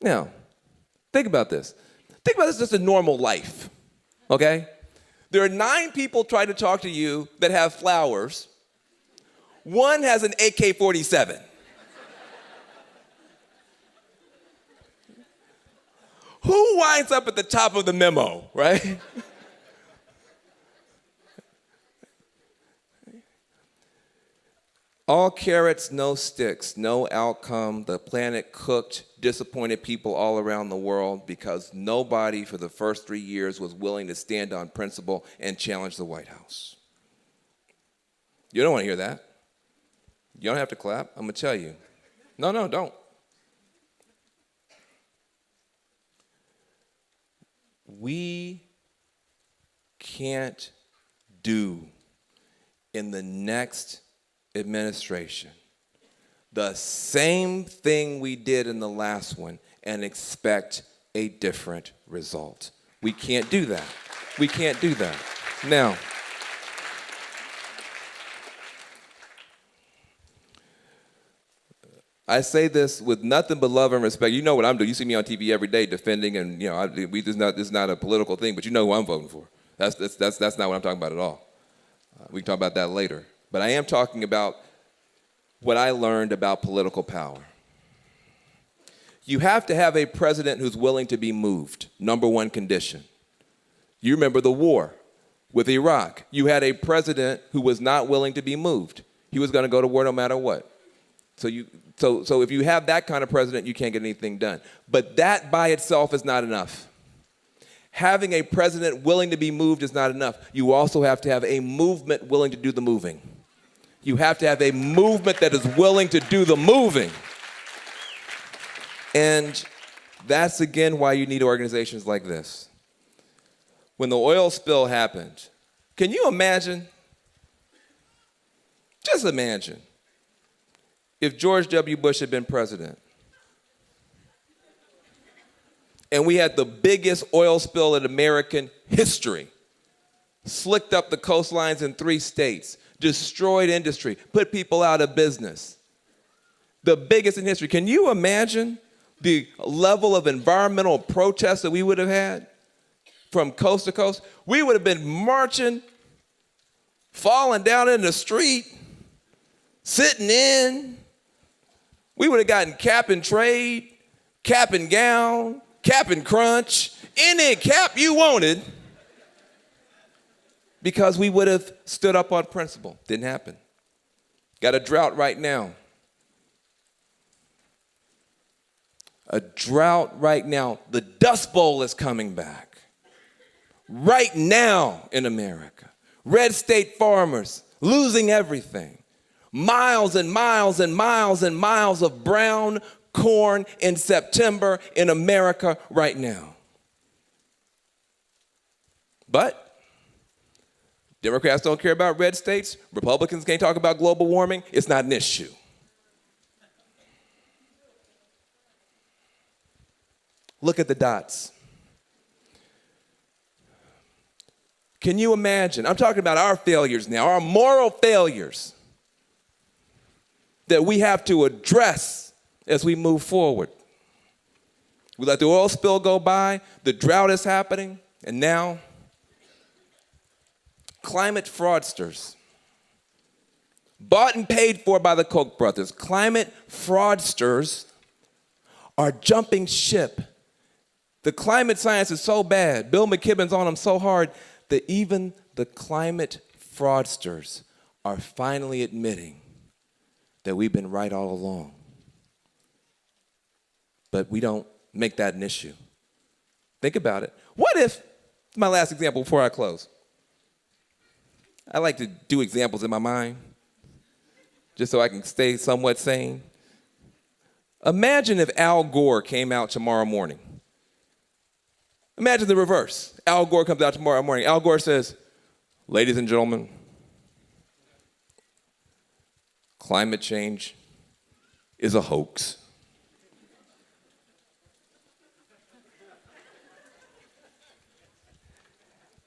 Now, think about this. Think about this just in normal life, okay? There are 9 people trying to talk to you that have flowers. One has an AK-47. Who winds up at the top of the memo, right? All carrots, no sticks, no outcome. The planet cooked, disappointed people all around the world because nobody for the first 3 years was willing to stand on principle and challenge the White House. You don't want to hear that. You don't have to clap. I'm going to tell you. No, don't. We can't do in the next administration the same thing we did in the last one and expect a different result. We can't do that. We can't do that. Now, I say this with nothing but love and respect. You know what I'm doing. You see me on TV every day defending, and this is not a political thing, but you know who I'm voting for. That's not what I'm talking about at all. We can talk about that later. But I am talking about what I learned about political power. You have to have a president who's willing to be moved, number one condition. You remember the war with Iraq. You had a president who was not willing to be moved. He was going to go to war no matter what. So if you have that kind of president, you can't get anything done. But that by itself is not enough. Having a president willing to be moved is not enough. You also have to have a movement willing to do the moving. You have to have a movement that is willing to do the moving. And that's, again, why you need organizations like this. When the oil spill happened, can you imagine? Just imagine if George W. Bush had been president and we had the biggest oil spill in American history, slicked up the coastlines in 3 states, destroyed industry, put people out of business. The biggest in history. Can you imagine the level of environmental protest that we would have had from coast to coast? We would have been marching, falling down in the street, sitting in. We would have gotten cap and trade, cap and gown, cap and crunch, any cap you wanted, because we would have stood up on principle. Didn't happen. Got a drought right now. A drought right now. The Dust Bowl is coming back. Right now in America. Red state farmers losing everything. Miles and miles and miles and miles of brown corn in September in America right now. But Democrats don't care about red states. Republicans can't talk about global warming. It's not an issue. Look at the dots. Can you imagine? I'm talking about our failures now, our moral failures that we have to address as we move forward. We let the oil spill go by, the drought is happening, and now climate fraudsters, bought and paid for by the Koch brothers, climate fraudsters are jumping ship. The climate science is so bad, Bill McKibben's on them so hard, that even the climate fraudsters are finally admitting that we've been right all along. But we don't make that an issue. Think about it. What if, my last example before I close. I like to do examples in my mind just so I can stay somewhat sane. Imagine if Al Gore came out tomorrow morning. Imagine the reverse. Al Gore comes out tomorrow morning. Al Gore says, ladies and gentlemen, climate change is a hoax.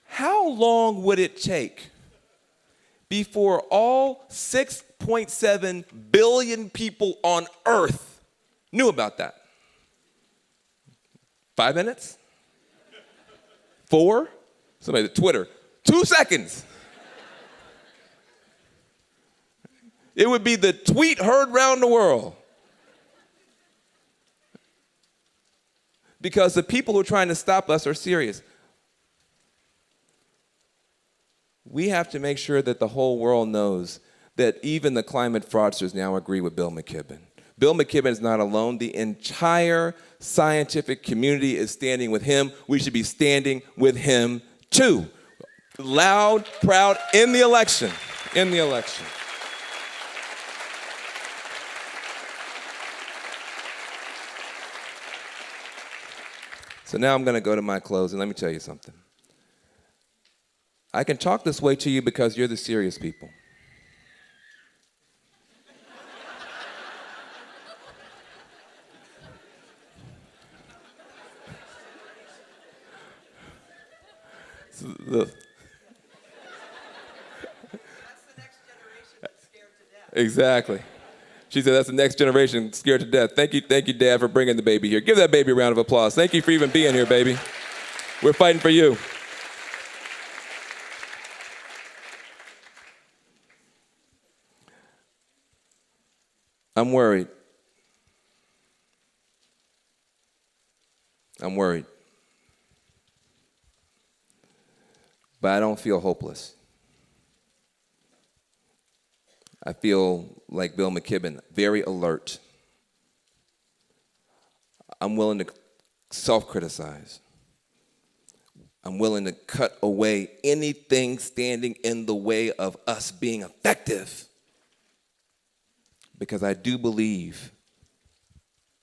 How long would it take before all 6.7 billion people on Earth knew about that? 5 minutes? 4? Somebody at Twitter, 2 seconds. It would be the tweet heard round the world. Because the people who are trying to stop us are serious. We have to make sure that the whole world knows that even the climate fraudsters now agree with Bill McKibben. Bill McKibben is not alone. The entire scientific community is standing with him. We should be standing with him too. Loud, proud, in the election. In the election. So now I'm going to go to my close, and let me tell you something. I can talk this way to you because you're the serious people. So That's the next generation that's scared to death. Exactly. She said, that's the next generation scared to death. Thank you, Dad, for bringing the baby here. Give that baby a round of applause. Thank you for even being here, baby. We're fighting for you. I'm worried. I'm worried. But I don't feel hopeless. I feel like Bill McKibben, very alert. I'm willing to self-criticize. I'm willing to cut away anything standing in the way of us being effective. Because I do believe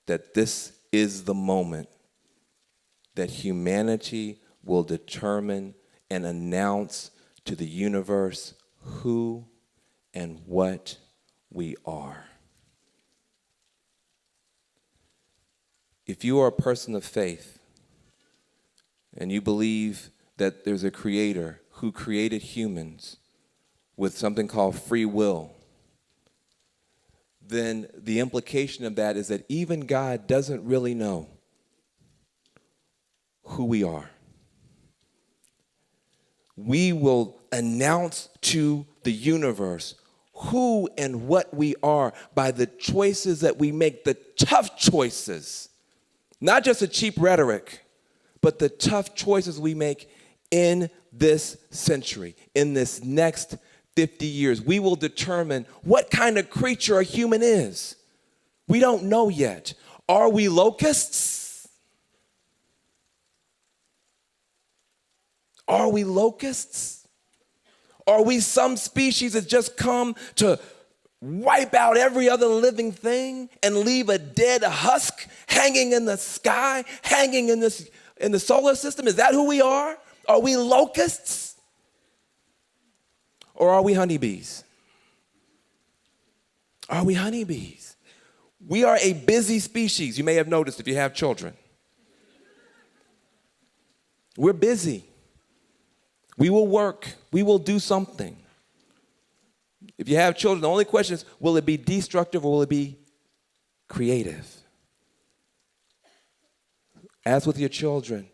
that this is the moment that humanity will determine and announce to the universe who and what we are. If you are a person of faith and you believe that there's a creator who created humans with something called free will, then the implication of that is that even God doesn't really know who we are. We will announce to the universe who and what we are by the choices that we make, the tough choices, not just a cheap rhetoric, but the tough choices we make in this century, in this next 50 years. We will determine what kind of creature a human is. We don't know yet. Are we locusts? Are we locusts? Are we some species that just come to wipe out every other living thing and leave a dead husk hanging in the sky, hanging in the solar system? Is that who we are? Are we locusts? Or are we honeybees? Are we honeybees? We are a busy species. You may have noticed if you have children. We're busy. We will work. We will do something. If you have children, the only question is, will it be destructive or will it be creative? As with your children,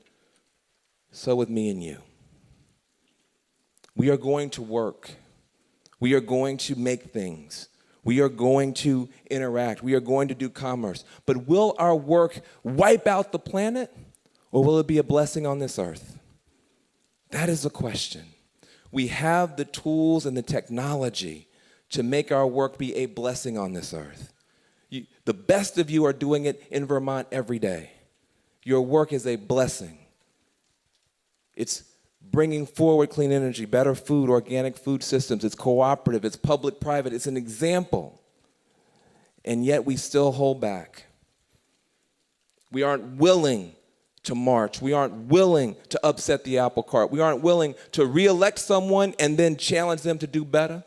so with me and you. We are going to work. We are going to make things. We are going to interact. We are going to do commerce. But will our work wipe out the planet, or will it be a blessing on this earth? That is the question. We have the tools and the technology to make our work be a blessing on this earth. The best of you are doing it in Vermont every day. Your work is a blessing. It's bringing forward clean energy, better food, organic food systems. It's cooperative, it's public-private, it's an example. And yet we still hold back. We aren't willing to march. We aren't willing to upset the apple cart. We aren't willing to re-elect someone and then challenge them to do better.